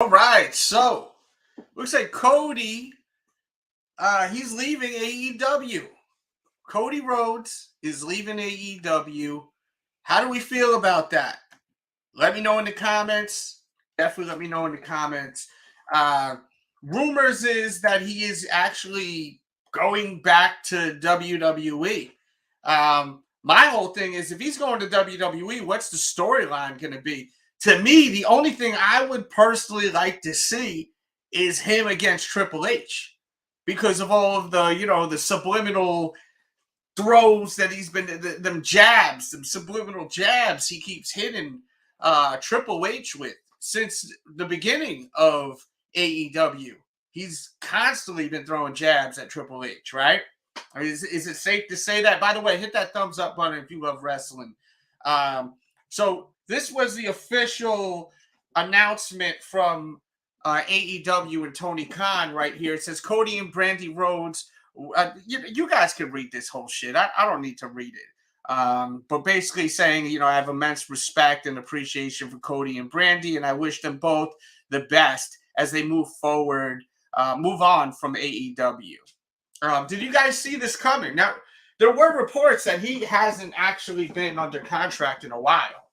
All right, so looks like Cody, he's leaving AEW. Cody Rhodes is leaving AEW. How do we feel about that? Let me know in the comments. Definitely let me know in the comments. Uh, Rumors is that he is actually going back to WWE. My whole thing is if he's going to WWE, what's the storyline going to be? To me, the only thing I would personally like to see is him against Triple H because of all of the subliminal throws that he's been them jabs, them subliminal jabs he keeps hitting Triple H with since the beginning of AEW. He's constantly been throwing jabs at Triple H, right? I mean, is it safe to say that? By the way, hit that thumbs up button if you love wrestling. So this was the official announcement from AEW and Tony Khan right here. It says Cody and Brandy Rhodes. You guys can read this whole shit. I don't need to read it. But basically saying, I have immense respect and appreciation for Cody and Brandy, and I wish them both the best as they move forward, move on from AEW. Did you guys see this coming? Now, there were reports that he hasn't actually been under contract in a while.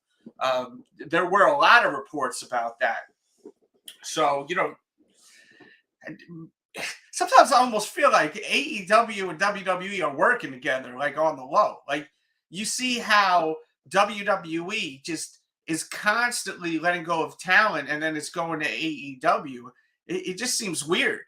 There were a lot of reports about that. So, sometimes I almost feel like AEW and WWE are working together, like on the low. Like you see how WWE just is constantly letting go of talent and then it's going to AEW. It just seems weird.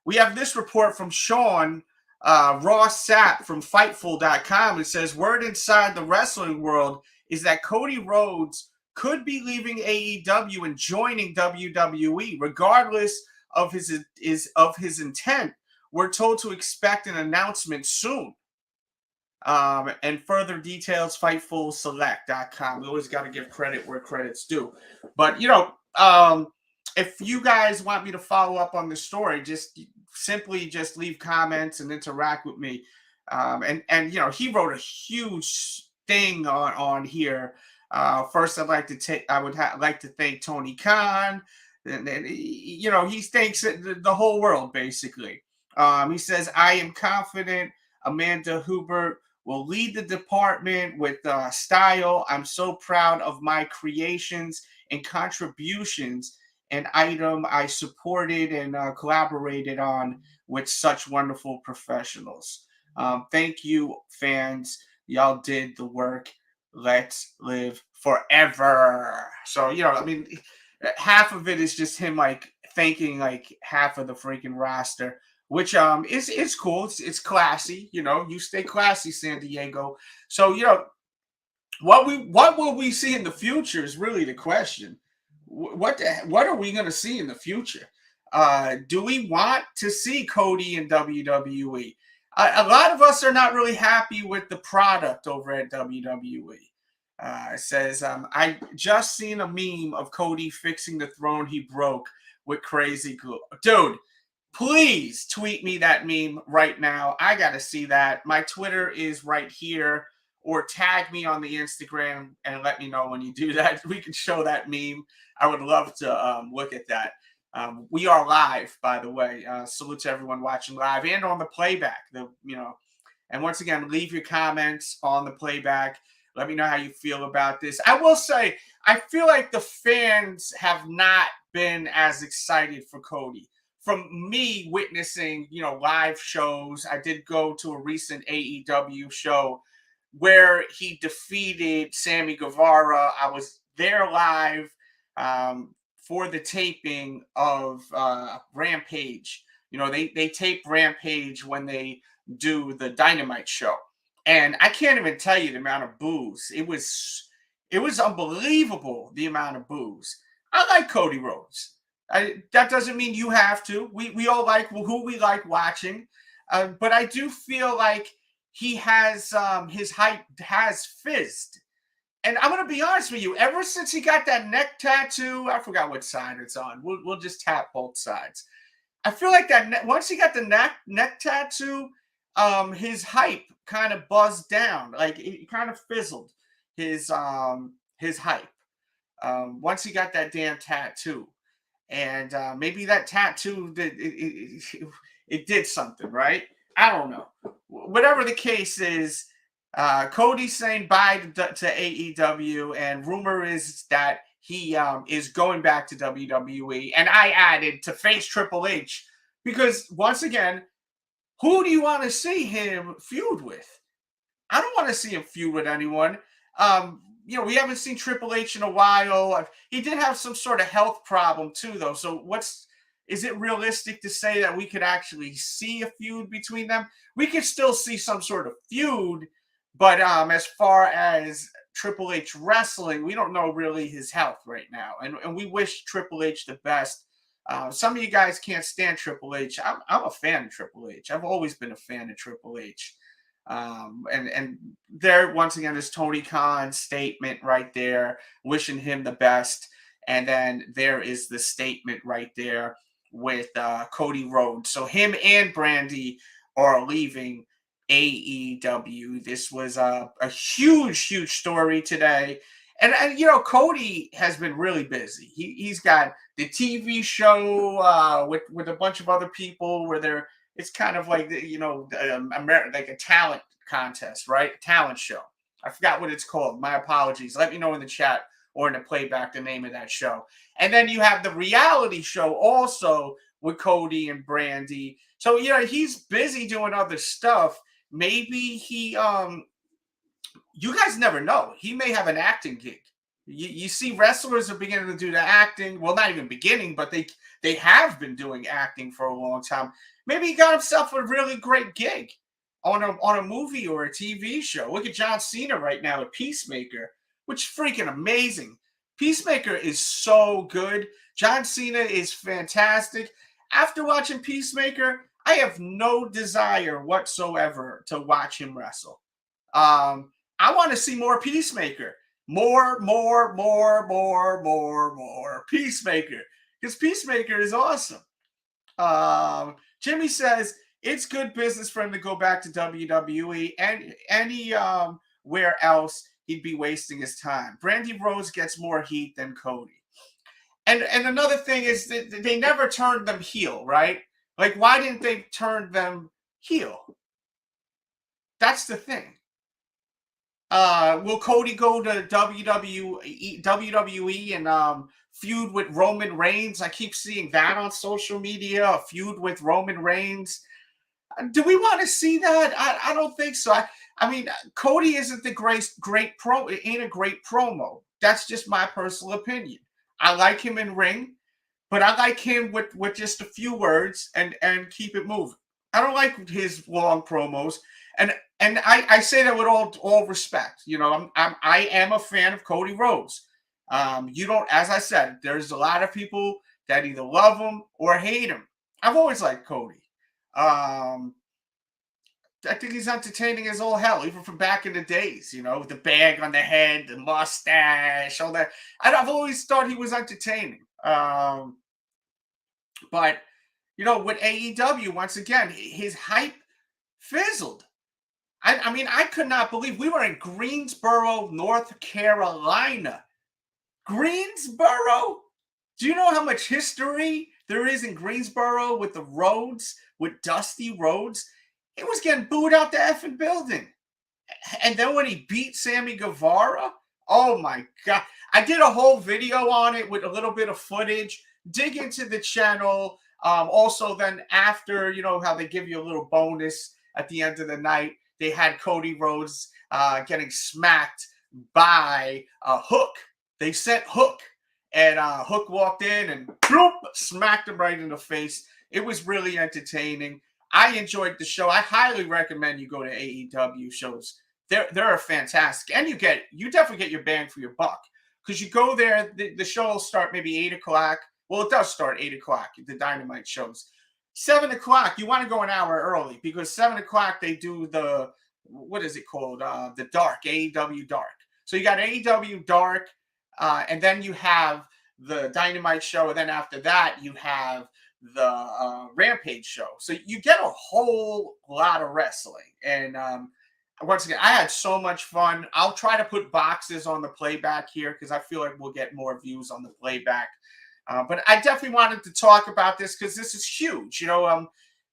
We have this report from Sean Ross Sapp from Fightful.com. It says, word inside the wrestling world is that Cody Rhodes could be leaving AEW and joining WWE, regardless of his intent. We're told to expect an announcement soon. And further details, FightfulSelect.com. We always got to give credit where credit's due. But if you guys want me to follow up on this story, just simply leave comments and interact with me. And he wrote a huge thing on here. First, I would like to thank Tony Khan. And he thanks the whole world, basically. He says, I am confident Amanda Hubert will lead the department with style. I'm so proud of my creations and contributions, an item I supported and collaborated on with such wonderful professionals. Thank you, fans. Y'all did the work. Let's live forever. So, half of it is just him thanking half of the freaking roster, which is cool. It's classy. You stay classy, San Diego. So what will we see in the future is really the question. What are we going to see in the future? Do we want to see Cody in WWE? A lot of us are not really happy with the product over at WWE. It says, I just seen a meme of Cody fixing the throne he broke with crazy glue. Dude, please tweet me that meme right now. I got to see that. My Twitter is right here. Or tag me on the Instagram and let me know when you do that. We can show that meme. I would love to look at that. We are live, by the way. Salute to everyone watching live and on the playback. And once again, leave your comments on the playback. Let me know how you feel about this. I will say, I feel like the fans have not been as excited for Cody. From me witnessing, live shows, I did go to a recent AEW show where he defeated Sammy Guevara. I was there live for the taping of Rampage. They tape Rampage when they do the Dynamite show. And I can't even tell you the amount of boos. It was unbelievable, the amount of boos. I like Cody Rhodes. That doesn't mean you have to. We all like who we like watching. But I do feel like he has his hype has fizzed. And I'm going to be honest with you, ever since he got that neck tattoo, I forgot what side it's on. We'll just tap both sides. I feel like that once he got the neck tattoo, his hype kind of buzzed down. Like it kind of fizzled his hype. Once he got that damn tattoo. And maybe that tattoo it did something, right? I don't know. Whatever the case is, Cody's saying bye to AEW, and rumor is that he is going back to WWE. And I added to face Triple H because once again, who do you want to see him feud with? I don't want to see him feud with anyone. We haven't seen Triple H in a while. He did have some sort of health problem too, though. So is it realistic to say that we could actually see a feud between them? We could still see some sort of feud, but as far as Triple H wrestling, we don't know really his health right now. And we wish Triple H the best. Some of you guys can't stand Triple H. I'm a fan of Triple H. I've always been a fan of Triple H. And there once again is Tony Khan's statement right there, wishing him the best. And then there is the statement right there with Cody Rhodes. So him and Brandy are leaving AEW. This was a huge story today. And Cody has been really busy. He's got the TV show with a bunch of other people where it's kind of like like a talent contest, right? A talent show. I forgot what it's called. My apologies. Let me know in the chat or in the playback the name of that show. And then you have the reality show also with Cody and Brandy. So he's busy doing other stuff. Maybe he you guys never know. He may have an acting gig. You see wrestlers are beginning to do the acting. Well, not even beginning, but they have been doing acting for a long time. Maybe he got himself a really great gig on a movie or a TV show. Look at John Cena right now at Peacemaker, which is freaking amazing. Peacemaker is so good. John Cena is fantastic. After watching Peacemaker, I have no desire whatsoever to watch him wrestle. I want to see more Peacemaker. More Peacemaker. Because Peacemaker is awesome. Jimmy says it's good business for him to go back to WWE and anywhere else he'd be wasting his time. Brandy Rhodes gets more heat than Cody. And another thing is that they never turned them heel, right? Like, why didn't they turn them heel? That's the thing. Will Cody go to WWE and feud with Roman Reigns? I keep seeing that on social media, a feud with Roman Reigns. Do we want to see that? I don't think so. I mean, Cody isn't the great ain't a great promo. That's just my personal opinion. I like him in ring, but I like him with just a few words and keep it moving. I don't like his long promos. And I say that with all respect. I am a fan of Cody Rhodes. As I said, there's a lot of people that either love him or hate him. I've always liked Cody. I think he's entertaining as all hell, even from back in the days, with the bag on the head, the mustache, all that. I've always thought he was entertaining. But, with AEW, once again, his hype fizzled. I mean, I could not believe we were in Greensboro, North Carolina. Greensboro? Do you know how much history there is in Greensboro with the Rhodes, with Dusty Rhodes? He was getting booed out the effing building. And then when he beat Sammy Guevara, oh my God. I did a whole video on it with a little bit of footage. Dig into the channel. Also, then after, how they give you a little bonus at the end of the night, they had Cody Rhodes getting smacked by Hook. They sent Hook, and Hook walked in and smacked him right in the face. It was really entertaining. I enjoyed the show. I highly recommend you go to AEW shows. They're fantastic, and you definitely get your bang for your buck because you go there. The show will start maybe 8 o'clock. Well, it does start 8 o'clock. The Dynamite shows. 7 o'clock, you want to go an hour early because 7 o'clock they do what is it called? The Dark, AEW Dark. So you got AEW Dark, and then you have the Dynamite show, and then after that you have the Rampage show. So you get a whole lot of wrestling. And once again, I had so much fun. I'll try to put boxes on the playback here because I feel like we'll get more views on the playback. But I definitely wanted to talk about this because this is huge.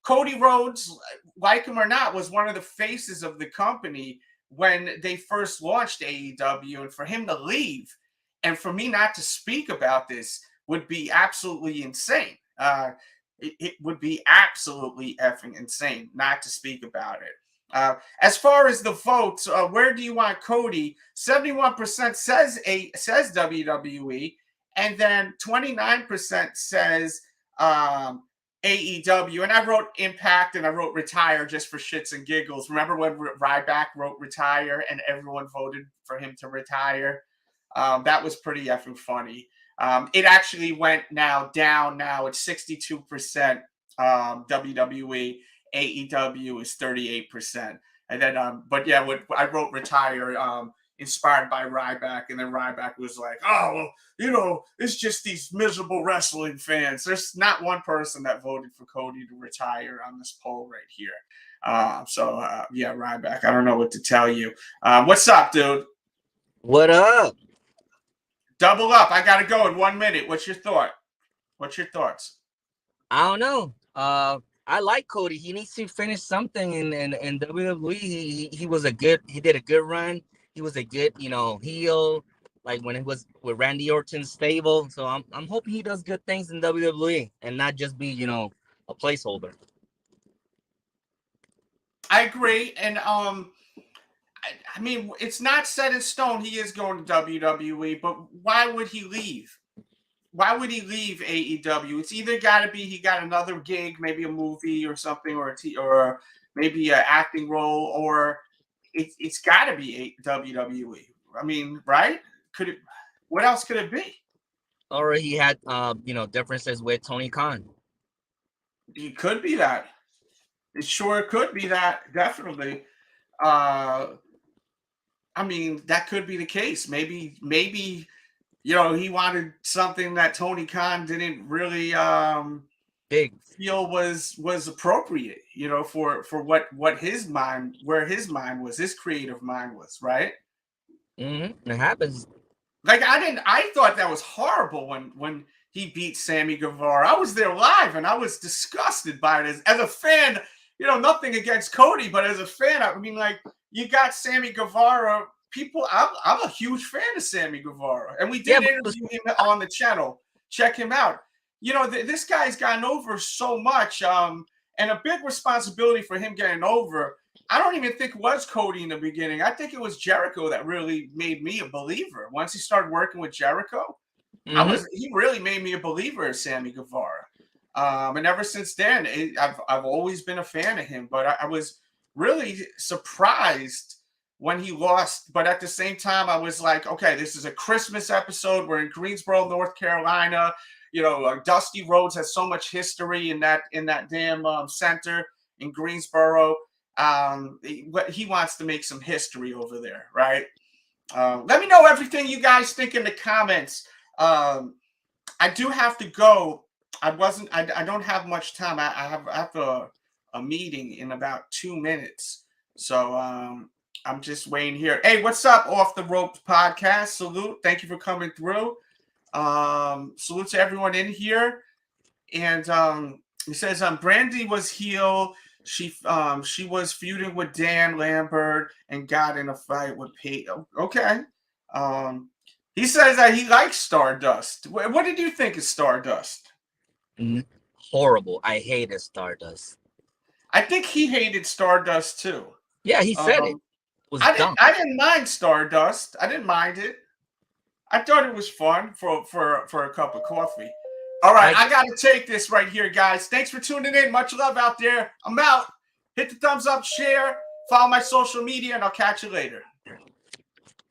Cody Rhodes, like him or not, was one of the faces of the company when they first launched AEW, and for him to leave and for me not to speak about this would be absolutely insane. It would be absolutely effing insane not to speak about it. As far as the votes, where do you want Cody? 71% says WWE, and then 29% says AEW. And I wrote Impact and I wrote retire just for shits and giggles. Remember when Ryback wrote retire and everyone voted for him to retire? That was pretty effing funny. It actually went down. Now it's 62% WWE. AEW is 38%. And then, but yeah, I wrote retire, inspired by Ryback, and then Ryback was like, "Oh, well, it's just these miserable wrestling fans." There's not one person that voted for Cody to retire on this poll right here. Yeah, Ryback, I don't know what to tell you. What's up, dude? What up? Double up. I gotta go in 1 minute. What's your thought? What's your thoughts? I don't know. I like Cody. He needs to finish something in WWE. He did a good run. He was a good, heel, like when he was with Randy Orton's stable. So I'm hoping he does good things in WWE and not just be, a placeholder. I agree. And I mean, it's not set in stone he is going to WWE, but why would he leave? Why would he leave AEW? It's either got to be he got another gig, maybe a movie or something, or maybe an acting role, or it's got to be WWE. I mean, right? What else could it be? Or he had, differences with Tony Khan. It could be that. It sure could be that. Definitely. I mean, that could be the case. Maybe he wanted something that Tony Khan didn't really feel was appropriate, for what his mind, where his mind was, his creative mind was, right? Mm-hmm. It happens. Like I thought that was horrible when he beat Sammy Guevara. I was there live and I was disgusted by it as a fan. Nothing against Cody, but as a fan, I mean, like, you got Sammy Guevara. I'm a huge fan of Sammy Guevara, and we did interview him on the channel. Check him out. This guy's gotten over so much, and a big responsibility for him getting over. I don't even think it was Cody in the beginning. I think it was Jericho that really made me a believer. Once he started working with Jericho, he really made me a believer of Sammy Guevara. And ever since then, I've always been a fan of him. But I was really surprised when he lost. But at the same time, I was like, okay, this is a Christmas episode. We're in Greensboro, North Carolina. Dusty Rhodes has so much history in that damn center in Greensboro. He wants to make some history over there, right? Let me know everything you guys think in the comments. I do have to go. I don't have much time. I have a meeting in about 2 minutes. So I'm just waiting here. Hey, what's up, Off the Ropes podcast? Salute. Thank you for coming through. Salute to everyone in here. And he says Brandy was heel. She was feuding with Dan Lambert and got in a fight with Pete. Okay. He says that he likes Stardust. What did you think of Stardust? Horrible. I hated Stardust. I think he hated Stardust too. Yeah, he said it. I didn't mind Stardust. I didn't mind it. I thought it was fun for a cup of coffee. All right, I got to take this right here, guys. Thanks for tuning in. Much love out there. I'm out. Hit the thumbs up, share, follow my social media, and I'll catch you later.